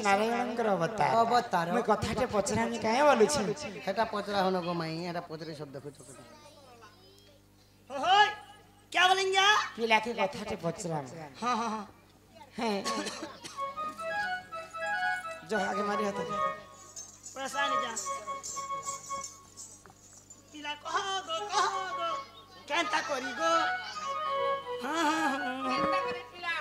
नारायणଙ୍କର ଅବତାର ମୁଁ କଥାଟେ ପଚରାନି କାहे ବୋଲୁଛି ହେଟା ପଚରା ହନ ଗो ମାଇ ହେଟା ପଚରେ सब देखो छोटे होय क्या बोलेंगे पिला के कथाटे पचरा हां हां हां हैं जो आगे मारी हाथ परेशान जा पिला कह गो केनता करी गो हां हां केनता करी पिला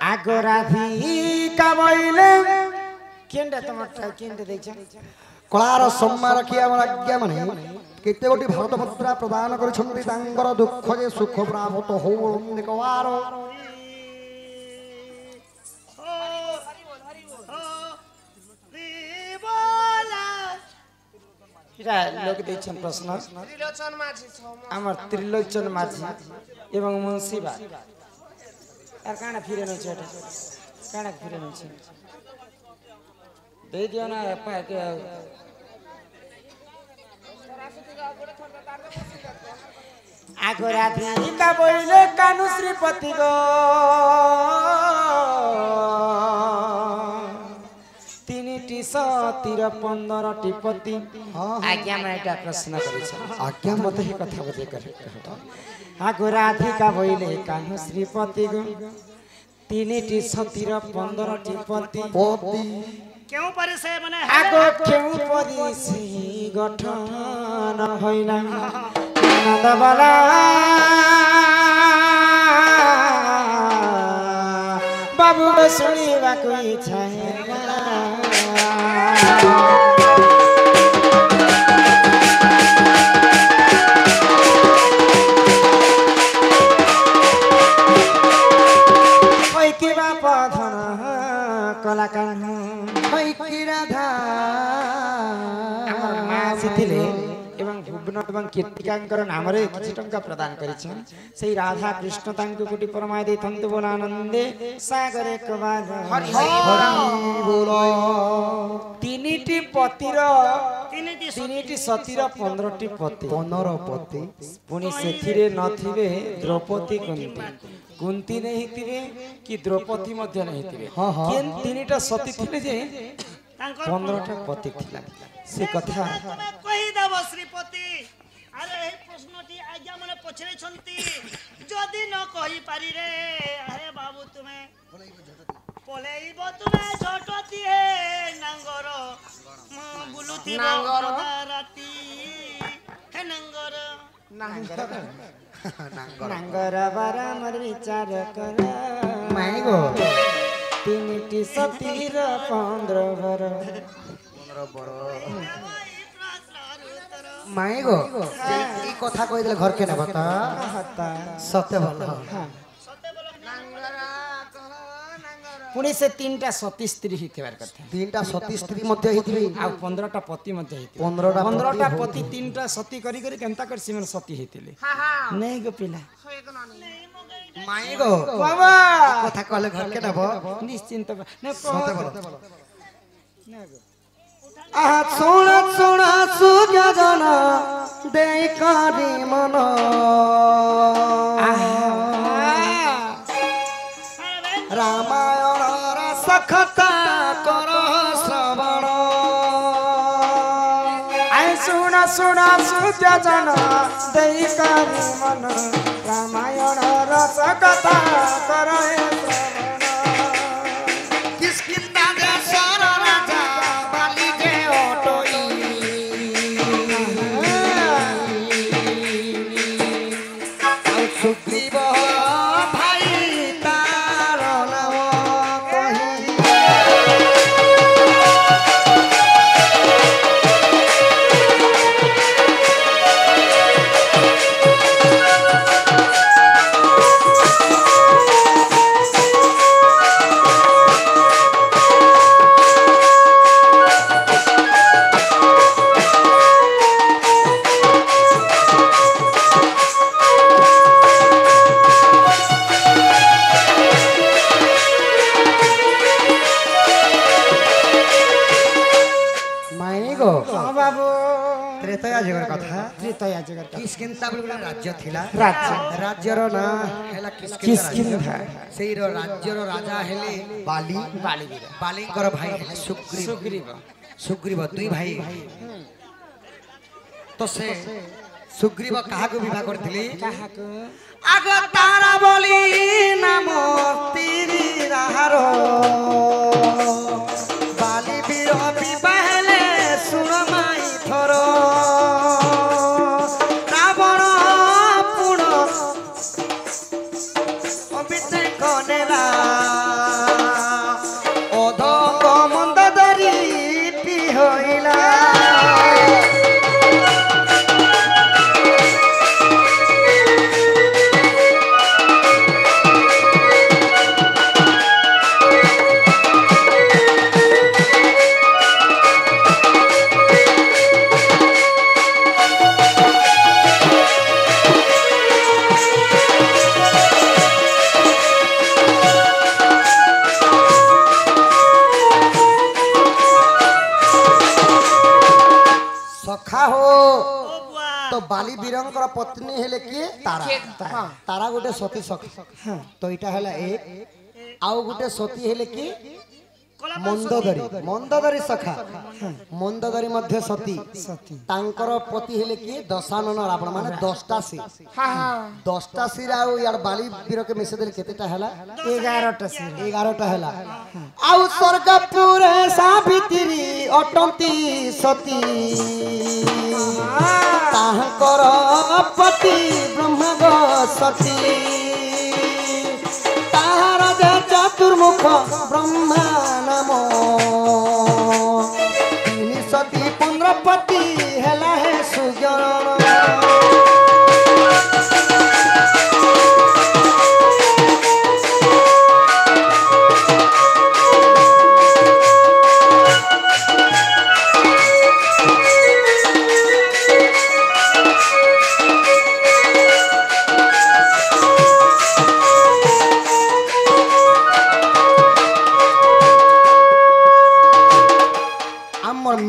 आगोराधिका बोइले केंडा टमाटर केंडा देखछ कलार सम्मान रखिया हमर आज्ञा माने केते गोटी भारत मुद्रा प्रदान करिसंती तांकर दुख जे सुख प्राप्त हो निकवार इरा लोक देखछन प्रश्न त्रिलोचन माझी हमर त्रिलोचन माझी एवं मुंशीबा यार काना फिरे न छेटा काना फिरे न छे दे दियो ना आगोराधिका बोइले कानु श्रीपति गो तीनिटी सतीर 15 टी पति आज्ञा में एटा प्रश्न करिछ आज्ञा मते ही कथा बजे करे आगोराधिका बोइले कानु श्रीपति गो तीनिटी सतीर 15 टी पति क्यों परिसे माने आगो क्यों परिसे गठन होइला नंदबाला बाबू सुनिबा को इच्छा ओइ के बाप धन कलाकार की राधा हमर मां सिथिले एवं भुवन एवं कीर्तिकांकर नाम रे किछि टंका प्रदान करिछन सेही राधा कृष्ण तांको कोटि परमाय देथंत बोल आनंदे सागर एक बार हरि बोलो तीनिटी पतिर तीनिटी सतीर 15 टी पति 15 पति पुनी सेथिरे नथिबे द्रौपदी कुंती नहीं थिबे कि द्रौपदी मध्य नहीं थिबे केन तीनिटा सती थिले जे 15टा पति थिला से कथा कहि दब श्रीपति अरे हे प्रश्नटी आज्ञा मने पछरे छंती जदी न कहि पारी रे अरे बाबू तुमे पलेइबो तुमे झटती हे नंगर बुलुती नंगर राती हे नंगर नांगर बारा मर विचार कर माई गो तीनिटी सतीर 15 बर माई गो ई कथा कहि देले घर के न बता सत्य बोल पुणी से 3टा सती स्त्री हितबार कथा 3टा सती स्त्री मध्य हितबी आ 15टा पति मध्य हितबी 15टा पति 3टा सती करी करी केनता कर सिमन सती हितले नहीं गो पिला माई गो बाबा कथा कहले घर के नब निश्चिंत न सत्य बोल आहा सुन सुन सुज्ञ जन दे करी मन रामायण सखता कर श्रवण आय सुन सुन सुज्ञ जन दे करी मन रामायण रसकथा कर ଯୁଗର କଥା ତ୍ରେତୟା ଯୁଗର କଥା। କିସ୍କିନ୍ତା ବୋଲି ଗୋଟେ ରାଜ୍ୟ ଥିଲା ରାଜ୍ୟ। ରାଜ୍ୟର ନାଁ ହେଲା କିସ୍କିନ୍ଧା। ସେଇ ରାଜ୍ୟର ରାଜା ହେଲେ ବାଲି ବାଲିବୀର। ବାଲିଙ୍କର ଭାଇ ହେଲେ ସୁଗ୍ରୀବ ସୁଗ୍ରୀବ। ସୁଗ୍ରୀବ ଦୁଇ ଭାଇ ତ ସେ ସୁଗ୍ରୀବ କାହାକୁ ବିବାହ କରିଥିଲେ କାହାକୁ? ଆଗ ତାରା ବୋଲି ନାମ ତିରି ରାହାର ବାଲି ବୀର ବିବାହ ହେଲେ ଶୁଣ ମାଇ ଥର ରାବଣ ପୁଣ ଅଭିଷେକ ନେଲା ଅଧକ ମନ୍ଦ ଧରି ହଇଲା ସଖା ହୋ ଓ ବୁଆ ତ ବାଲି ବୀରଙ୍କର ପତ୍ନୀ ହେଲେ କିଏ ତାରା ତାରା ଗୋଟେ ସତୀ ସଖା ତ ଏଇଟା ହେଲା ଏକ ଆଉ ଗୋଟେ ସତୀ ହେଲେ କି ମନ୍ଦୋଦରୀ ମନ୍ଦୋଦରୀ ସଖା ମନ୍ଦୋଦରୀ ମଧ୍ୟ ସତୀ ତାଙ୍କର ପତି ହେଲେ କିଏ ଦଶାନନ ରାବଣ ମାନେ 10ଟା ସି 10ଟା ସିର ଆଉ ୟାର ବାଲି ବୀରକେ ମିଶେଦେଲେ କେତେଟା ହେଲା 11ଟା ସିର 11ଟା ହେଲା ଆଉ ସ୍ୱର୍ଗପୁରେ ସାବିତ୍ରୀ ଅଟନ୍ତି ସତୀ ତାହାଙ୍କର ପତି ବ୍ରହ୍ମଗ ସତୀ ତାହାର ଯେ ଚତୁର୍ମୁଖ ବ୍ରହ୍ମା ନାମ ତିନି ସତୀ 15 ପତି ହେଲା ହେ ସୁଜନ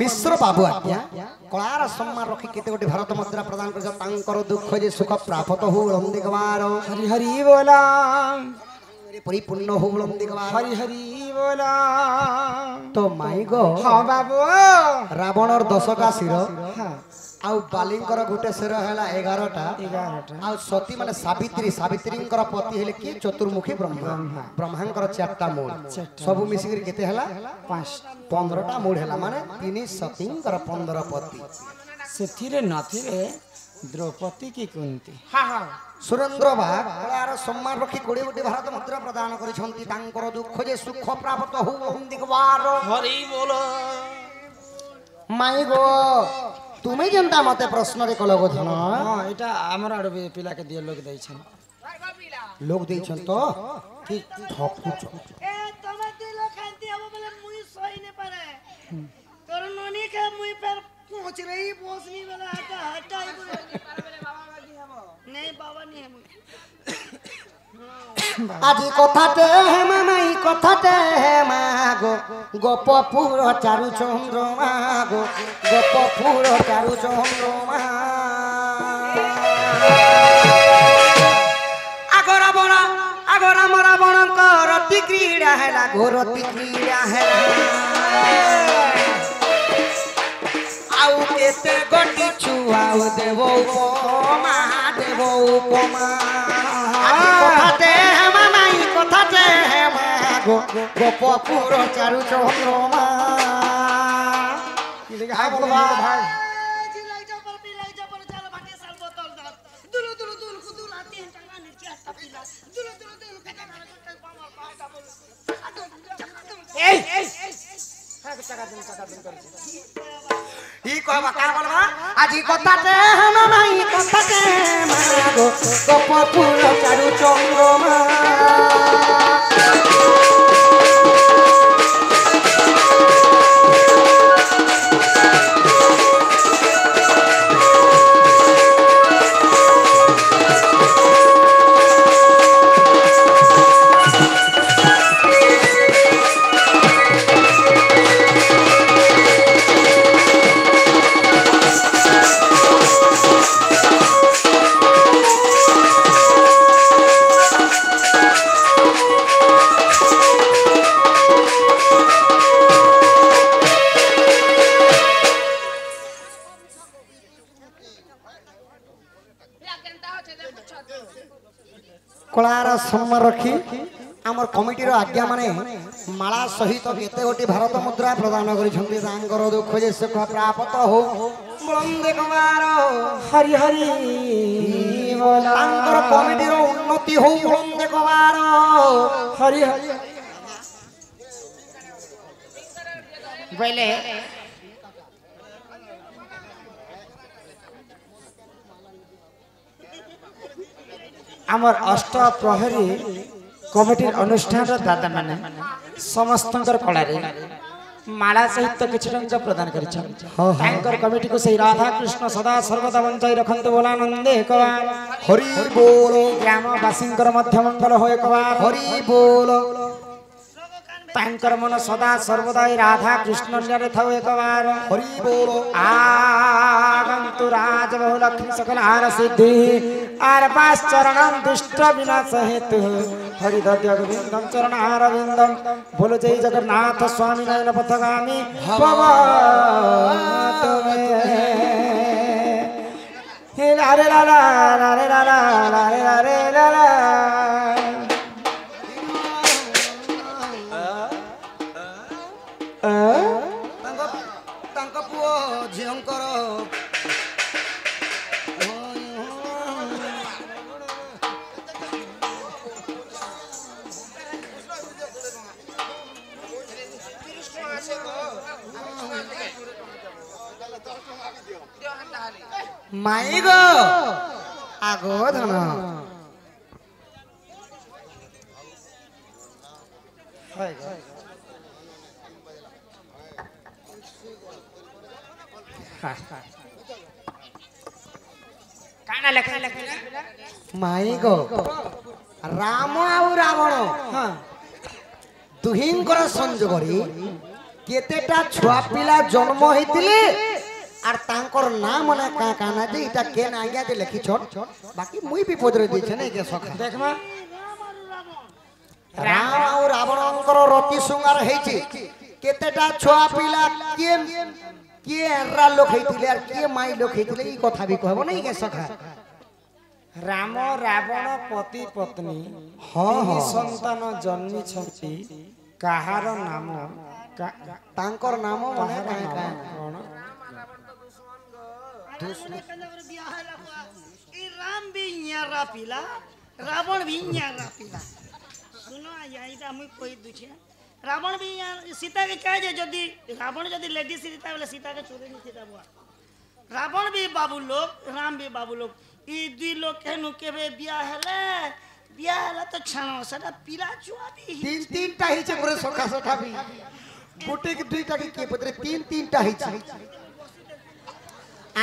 मिश्र बाबू आज्ञा कलार सम्मान रखी केते गोटे भारत मुद्रा प्रदान कर तांकर दुख जे सुख प्राप्त हो लंदिकवार हरि हरि बोला परिपूर्ण हो लंदिकवार हरि हरि बोला तो माई गो हाँ बाबू रावणर 10टा सिर हाँ आउ बालिंकर गुटे सिर हैला 11टा 11टा आउ सती माने सावित्रींकर पति हेले कि चतुर्मुखी ब्रह्मा ब्रह्मांकर 4टा मूल सब मिसिकरी केते हैला 15टा मूल हैला माने तिनी सतींकर 15 पति सेथिरे नथिरे द्रौपदी की कुंती सुरेंद्र बाग कलार सम्मान रखी कोड़ी गोटी भारत मुद्रा प्रदान करिसंती तांकर दुख जे सुख प्राप्त हो हुंदिकवार हरि बोलो माई गो तुमे जनता मते प्रश्न रे कलगो धन हाँ एटा हमर आडो पिला के दिए लोग दै छन लोग देछन तो ठीक ठकुच ए तमे दिलो खांती अब बोले मुई सही ने पारे तोर ननी के मुई पर पहुंच रही बोसनी वाला हटा नहीं बाबा नहीं है আজি কথাতে হে মামাই কথাতে হে মাগো গোপপুর চারু চন্দ্র মাগো গোপপুর চারু চন্দ্র মা আগরা মরা বণঙ্কর রতি ক্রীড়া হেলা ঘোরতি ক্রীড়া হেলা আউ কেতে গটি ছুয়াও দেব উপমা দেব উপমা কথাতে হে মামাই কথাতে হে মাগো গোপপুর চারু চন্দ্রমা हाय बोलवा भाई जी लाई जा पर चल भाटे साल बोतल दा दुलु दुलु दुलु कुदुल आती है टंगा नीचे आता पिला दुलु दुलु दुलु कटा कटा पामा पाटा बोल ए हाय चका दिन कर ই কবা কা বলবা আজি কথাতে হে মামাই কথাতে হে মাগো গোপপুর চারু চন্দ্রমা कलार सम्मान रखी आमर कमिटीर आज्ञा माने माला सहित केते गोटी भारत मुद्रा प्रदान करिसंती तांकर दुख जे सुख प्राप्त हो बंदे कुमार हरि हरि बोला तांकर कमिटीर उन्नति हो बंदे कुमार हरि हरि बोले आमर अष्ट प्रहरी कमिटी अनुष्ठान दादा माने समस्त कला माला सहित किसी टंका प्रदान कर कमिटी को सही राधा कृष्ण सदा सर्वदा बंचाई रखते बोलानंदे एक बार हरि बोल ग्रामवासी मध्य मंगल हो एक बार हरि बोल तांकर मन सदा सर्वदा राधा कृष्ण न्यारे थाउ एक बार हरि बोल आगंतु राज बहु लक्ष्मी सकल हार सिद्धि आर पास चरणम दुष्ट विनाश हेतु हरि दद्य गोविंदम चरण हार विंदम बोलो जय जगन्नाथ स्वामी नयन पथगामी भव हे लारे लाला लारे लाला लारे लारे लाला पुओ झिंकर माई गो आगो धन काना लेखा माई गो राम आउ रावण दुहिंकर संजोगरी केतेटा छुआ पिला जन्म होइतिले आर तांकर नाम ना का काना जे इटा केन आज्ञा जे लिखि छोड़ बाकी मुई भी पदरे दै छै नै के सखा देखमा राम आउ रावणकर रति सुंगार हेछि केतेटा छुआ पिला के एरा लोक हेतिले आर के माई लोक हेतिले ई कथा भी कहबो नै के सखा राम रावण पति पत्नी हाँ हाँ संतान जन्मी छथि कहार नाम तांकर नाम माने कहार का नाम राम भी न्यारा पिला रावण भी न्यारा पिला सुनो आइता मुई कोई दुछे रावण भी सीता के कहे जे जदी रावण जदी लेडी सीता बोले सीता के चोरी नहीं सीता बुआ रावण भी बाबू लोग राम भी बाबू लोग ई दुई लोग केनु केबे बियाह हेले तो छानो सदा पिला छुआ भी तीन तीन टा हिचे पुरे सखा सखा भी गोटे के दुईटा के पत्रे तीन तीन टा हिचे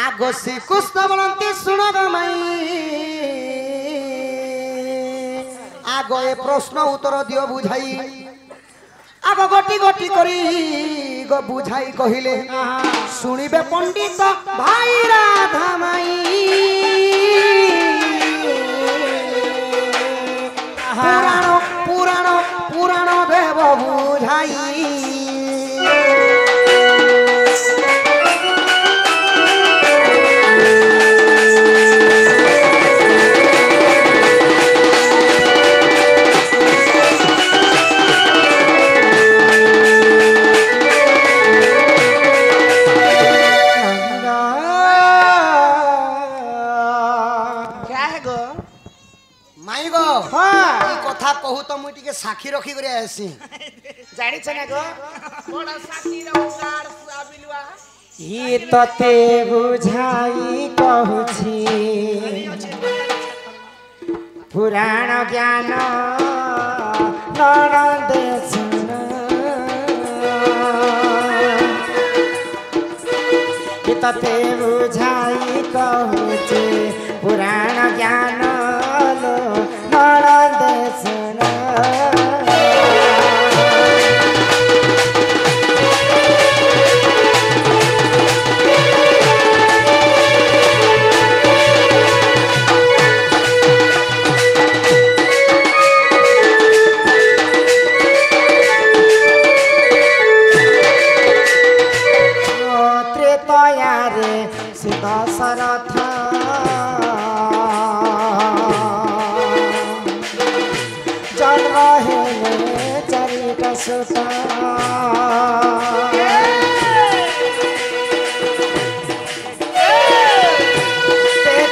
आगो से कुस्त बनंती सुनो ग माई आगो ए प्रश्न उत्तर दियो बुझाई आगो गोटी गोटी करी गो बुझाई कहिले सुनिबे पंडित भाई राधा माई पुराण पुराण पुराण देव बुझाई कहू तो मुई टिके साखी रखी करे आसी जानी छने गो बड़ा साथी रउकार साबिलवा ई तते बुझाई कहूछि पुराण ज्ञान ननदे सुन ई तते बुझाई कहूछि पुराण ज्ञान ननदे सुन জন্ম হেলে চারিটা সুতা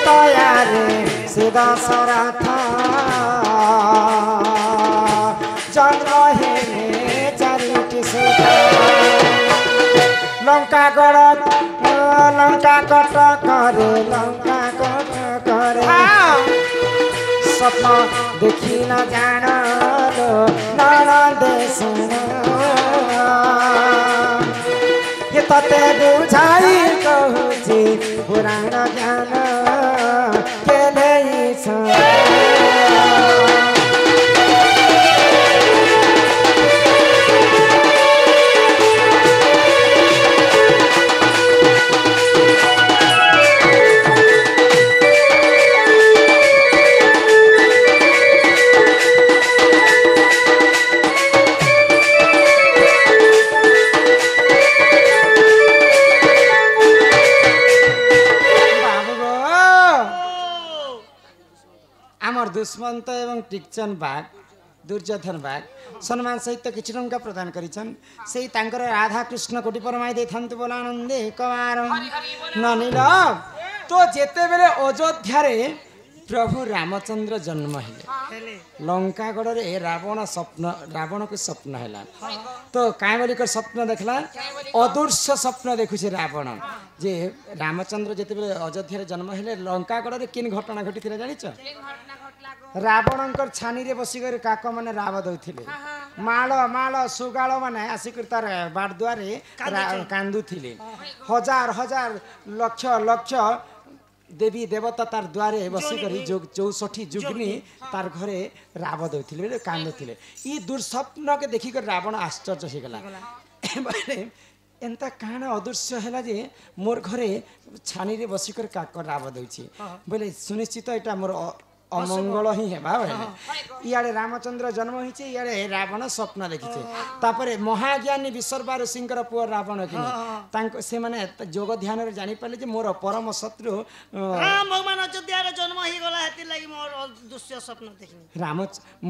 তয়ারে সিধা সরাথা জন্ম হেলে চারিটি সুতা লঙ্কা গড় লঙ্কা কট করে লঙ্কা কট করে স্বপ্ন দেখি না জান দেশ ততে বুঝাই কହୁছি পুরাণ জ্ঞান কেলে ଦୁଷ୍ମନ୍ତ ଏବଂ ଟିକଚନ ବାଗ ଦୁର୍ଯ୍ୟୋଧନ ବାଗ ସମ୍ମାନ ସହିତ କିଛି ଟଙ୍କା ପ୍ରଦାନ କରିଛନ୍ତି ସେଇ ତାଙ୍କର ରାଧାକୃଷ୍ଣ କୋଟି ପରମାଇ ଦେଇଥାନ୍ତୁ ବୋଲ ଆନନ୍ଦେ କବାର ନନିଲ ତ ଯେତେବେଳେ ଅଯୋଧ୍ୟାରେ ପ୍ରଭୁ ରାମଚନ୍ଦ୍ର ଜନ୍ମ ହେଲେ ଲଙ୍କାଗଡ଼ରେ ରାବଣକୁ ସ୍ୱପ୍ନ ହେଲା ତ କାଁ ବୋଲି ସ୍ୱପ୍ନ ଦେଖିଲା ଅଦୃଶ୍ୟ ସ୍ୱପ୍ନ ଦେଖୁଛି ରାବଣ ଯେ ରାମଚନ୍ଦ୍ର ଯେତେବେଳେ ଅଯୋଧ୍ୟାରେ ଜନ୍ମ ହେଲେ ଲଙ୍କାଗଡ଼ରେ କିନ୍ ଘଟଣା ଘଟିଥିଲା ଜାଣିଛ ରାବଣଙ୍କର ଛାନିରେ ବସିକରି କାକ ମାନେ ରାବ ଦଉଥିଲେ ମାଳ ମାଳ ସୁଗାଳ ମାନେ ଆସିକରି ତାର ବାଡ଼ଦୁଆରେ କାନ୍ଦୁଥିଲେ ହଜାର ହଜାର ଲକ୍ଷ ଲକ୍ଷ ଦେବୀ ଦେବତା ତାର ଦ୍ୱାରେ ବସିକରି 64 ଯୁଗ୍ନି ତାର ଘରେ ରାବ ଦଉଥିଲେ କାନ୍ଦୁଥିଲେ ଇ ଦୁଃସ୍ୱପ୍ନକେ ଦେଖିକରି ରାବଣ ଆଶ୍ଚର୍ଯ୍ୟ ହେଇଗଲା ଏନ୍ତା କାଣ ଅଦୃଶ୍ୟ ହେଲା ଯେ ମୋର ଘରେ ଛାନିରେ ବସିକରି କାକ ରାବ ଦଉଛି ବୋଲେ ସୁନିଶ୍ଚିତ ଏଇଟା ମୋର ଅମଙ୍ଗଳ ହିଁ ହେବା ଇଆଡ଼େ ରାମଚନ୍ଦ୍ର ଜନ୍ମ ହେଇଛି ଇଆଡ଼େ ରାବଣ ସ୍ୱପ୍ନ ଦେଖିଛେ ତାପରେ ମହାଜ୍ଞାନୀ ବିଶ୍ୱର୍ବା ଋଷିଙ୍କର ପୁଅ ରାବଣ କିନି ତାଙ୍କ ସେମାନେ ଯୋଗ ଧ୍ୟାନରେ ଜାଣିପାରିଲେ ଯେ ମୋର ପରମ ଶତ୍ରୁ ଭଗବାନ ଅଯୋଧ୍ୟାରେ ଜନ୍ମ ହେଇଗଲା ହେଥିଲାଗି ମୋର ଦୃଶ୍ୟ ସ୍ୱପ୍ନ ଦେଖିନି ରାମ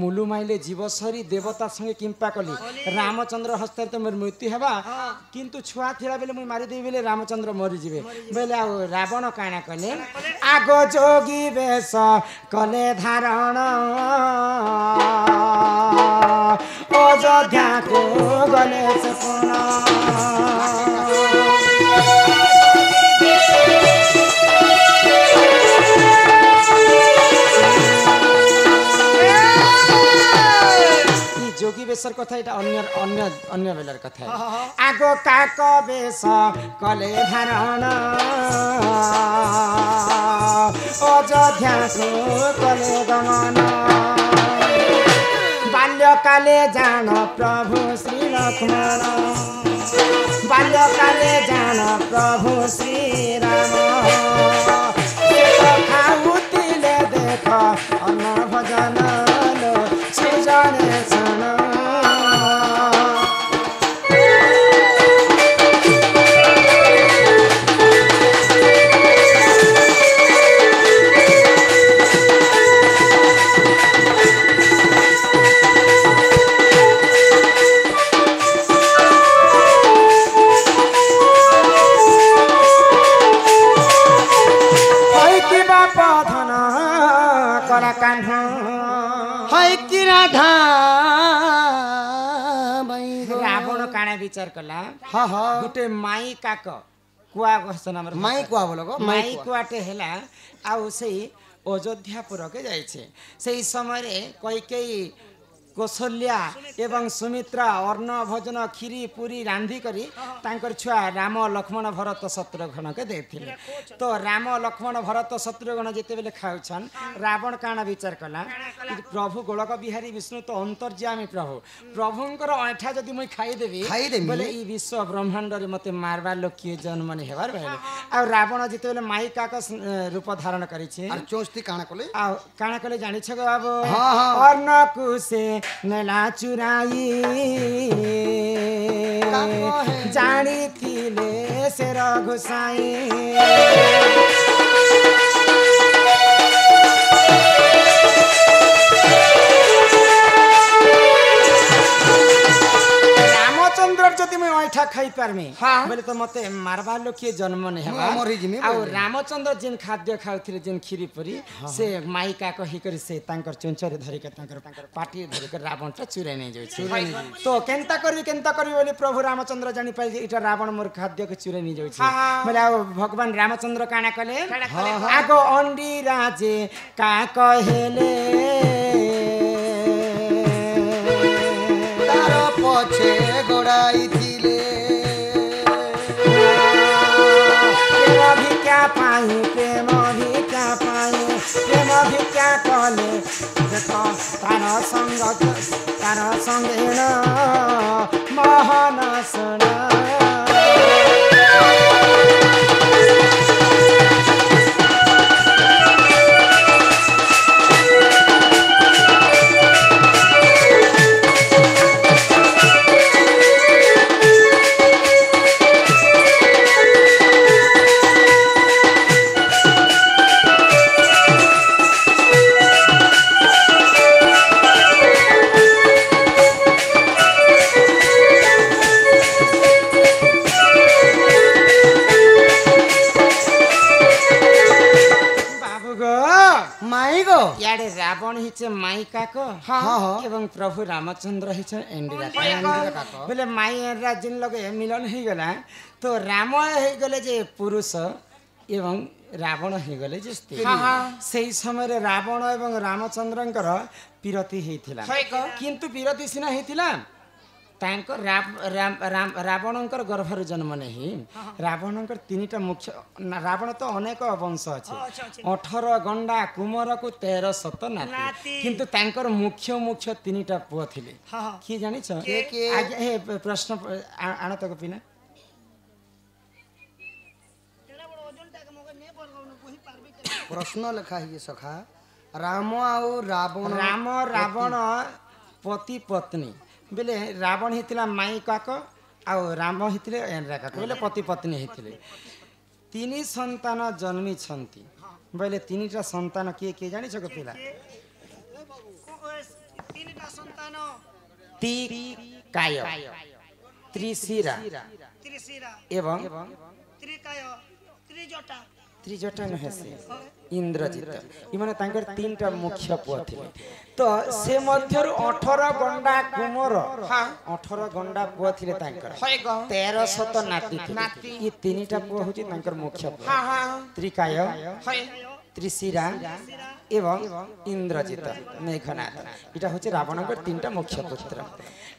ମୁଲୁ ମାଇଲେ ଜୀବ ସରି ଦେବତା ସଙ୍ଗେ କିମ୍ପା କଲି ରାମଚନ୍ଦ୍ର ହସ୍ତରେ ତ ମୋର ମୃତ୍ୟୁ ହେବା କିନ୍ତୁ ଛୁଆ ଥିଲା ବେଲେ ମୁଇଁ ମାରିଦେବି ବେଲେ ରାମଚନ୍ଦ୍ର ମରିଯିବେ ବେଲେ ଆଉ ରାବଣ କାଣା କଲେ ଆଗ ଯୋଗୀ ବେଶ କଲେ ଧାରଣ ଅଯୋଧ୍ୟାକୁ ଗଲେ ସେ ପୁଣ যোগী বেশর কথা এটা অন্য বেলার কথা আগ কাক বেশ কলে ধারণ অযোধ্যাকু কলে গমন বাল্যকালে জান প্রভু শ্রী লক্ষ্মণ বাল্যকালে জান প্রভু শ্রী রাম খাউতিলে দেখ অন্ন ভজন সুজনে শোণ ରାବଣ କାଣା ବିଚାର କଲା ଗୋଟେ ମାଇ କାକ କୁଆ ମାଇ କୁଆ ବୋଲ ମାଇ କୁଆଟେ ହେଲା ଆଉ ସେଇ ଅଯୋଧ୍ୟାପୁରକେ ଯାଇଛେ ସେଇ ସମୟରେ କୈକେୟୀ କୌଶଲ୍ୟା ଏବଂ ସୁମିତ୍ରା ଅନ୍ନ ଭୋଜନ କ୍ଷୀରି ପୁରୀ ରାନ୍ଧି କରି ତାଙ୍କର ଛୁଆ ରାମ ଲକ୍ଷ୍ମଣ ଭରତ ଶତ୍ରୁଘ୍ନକେ ଦେଇଥିଲେ ତ ରାମ ଲକ୍ଷ୍ମଣ ଭରତ ଶତ୍ରୁଘ୍ନ ଯେତେବେଳେ ଖାଉଛନ୍ ରାବଣ କାଣା ବିଚାର କଲା ପ୍ରଭୁ ଗୋଳକ ବିହାରୀ ବିଷ୍ଣୁ ତ ଅନ୍ତର୍ଯାମୀ ପ୍ରଭୁ ପ୍ରଭୁଙ୍କର ଅଇଠା ଯଦି ମୁଇଁ ଖାଇଦେବି ବୋଲେ ଇ ବିଶ୍ୱ ବ୍ରହ୍ମାଣ୍ଡରେ ମତେ ମାରବାର ଲୋକ କିଏ ଜନ୍ମ ନେଇ ହେବାର କହିଲେ ଆଉ ରାବଣ ଯେତେବେଳେ ମାଇ କାକ ରୂପ ଧାରଣ କରିଛି ଆଉ କାଣା କଲେ ଜାଣିଛ ଗো ବାବୁ ଅର୍ଣ୍ଣକୁ ସେ ନେଲା ଚୁରାଇ ଜାଣିଥିଲେ ସେର ଘୁଷାଇ मिठा खाई पारमी हाँ। बोले तो मते मारबा लोग के जन्म नहीं मैं हवा मरी जिमी आ बोले। रामचंद्र जिन खाद्य खाउथिले जिन खीरी परी से माई का कहि करी से तांकर चुंचरे धरि के तांकर पाटी धरि के रावण टा चुरे नहीं जाय छै तो केनता करी बोले प्रभु रामचंद्र जानि पाइ जे इटा रावण मोर खाद्य के चुरे नहीं जाय छै बोले आ भगवान रामचंद्र काना कले आगो अंडी राजे का कहेले तार पछे गोड़ाई थिले प्रेम भी क्या पाई प्रेम भी क्या पाई प्रेम भी क्या कहले देखो तार संगे न मोहन सुन माई गो याडे रावण हिचे माई काको हाँ। एवं प्रभु रामचंद्र हिचे एंडिरा काको। बोले माई एंडिरा जिन लगे मिलन ही गला तो राम ही गले जे पुरुष एवं रावण ही गले जे स्त्री सेही समय रे रावण एवं रामचंद्रंकर पिरति हेथिला किंतु पिरति सिना हेथिला तांकर रावणंकर गर्भर जन्म नहीं रावणंकर तीनटा मुख्य रावण तो अनेक वंश अछि 18 गंडा कुमर को 13 शत नाती किंतु तांकर मुख्य मुख्य तीनटा पुଅ थिले की जानि छ आगे हे प्रश्न आण तक पिना प्रश्न लिखा है सखा राम आउ रावण राम रावण पति पत्नी बेले रावण हितिला माई काक आ राम हितिले एनरा काक बेले पति पत्नी हितिले तीन संतान जन्मी छंती बेले तीनटा संतान के जानि छ पिला तीनटा संतान काय त्रिशिरा एवं त्रिकाय त्रिजटा त्रिजटा नहे से इंद्रजित इमाने तांकर तीनटा मुख्य पुଅ थिले तो से मध्यरु 18 गंडा कुमर 18 गंडा पुଅ थिले तांकर 1300 नाती थिले ये तीनटा पुଅ होची तांकर मुख्य पुଅ त्रिकाय त्रिशिरा एवं इंद्रजित मेघनाथ इटा होची रावणकर तीनटा मुख्य पुत्र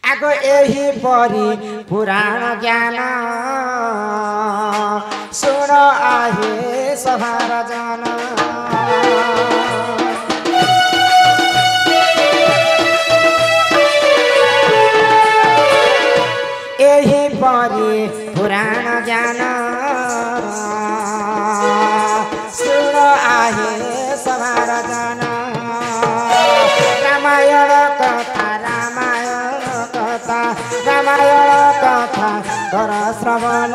आगो एही परी पुराण ज्ञान सुन आहे सभार जन एही परी पुराण ज्ञान सुन आहे सभार जन रामायण कथा कर श्रवण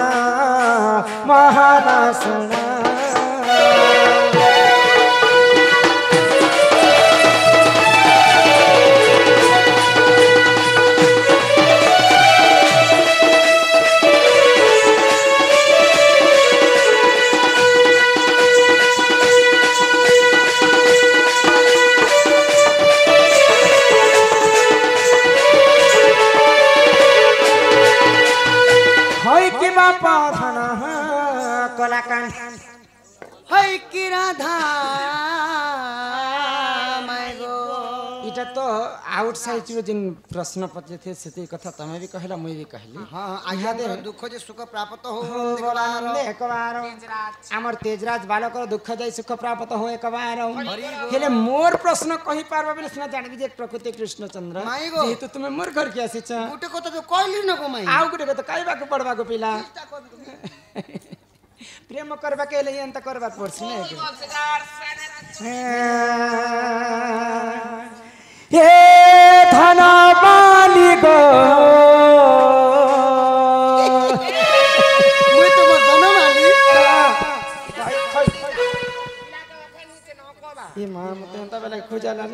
महान सुन कलाकांड है कि राधा माई गो इटा तो आउटसाइड रो जिन प्रश्न पत्र थे सेती कथा तमे भी कहला मुई भी कहली हां आज्ञा दे दुख जे सुख प्राप्त हो एक बार हमर तेजराज बालक दुख जाय सुख प्राप्त हो एक बार हेले मोर प्रश्न कहि पारबा बेले सुना जानबी जे प्रकृति कृष्णचंद्र जेतु तुमे मोर घर के आसी छ गुटे कथा तो कहली न को माई आउ गुटे कथा कहबा को पड़बा को पिला प्रेम करबा के लिए अंत करबा पड़सी ने हे धन माली गो मुई तो धन माली ये मां मते अंत बेला खोजा ला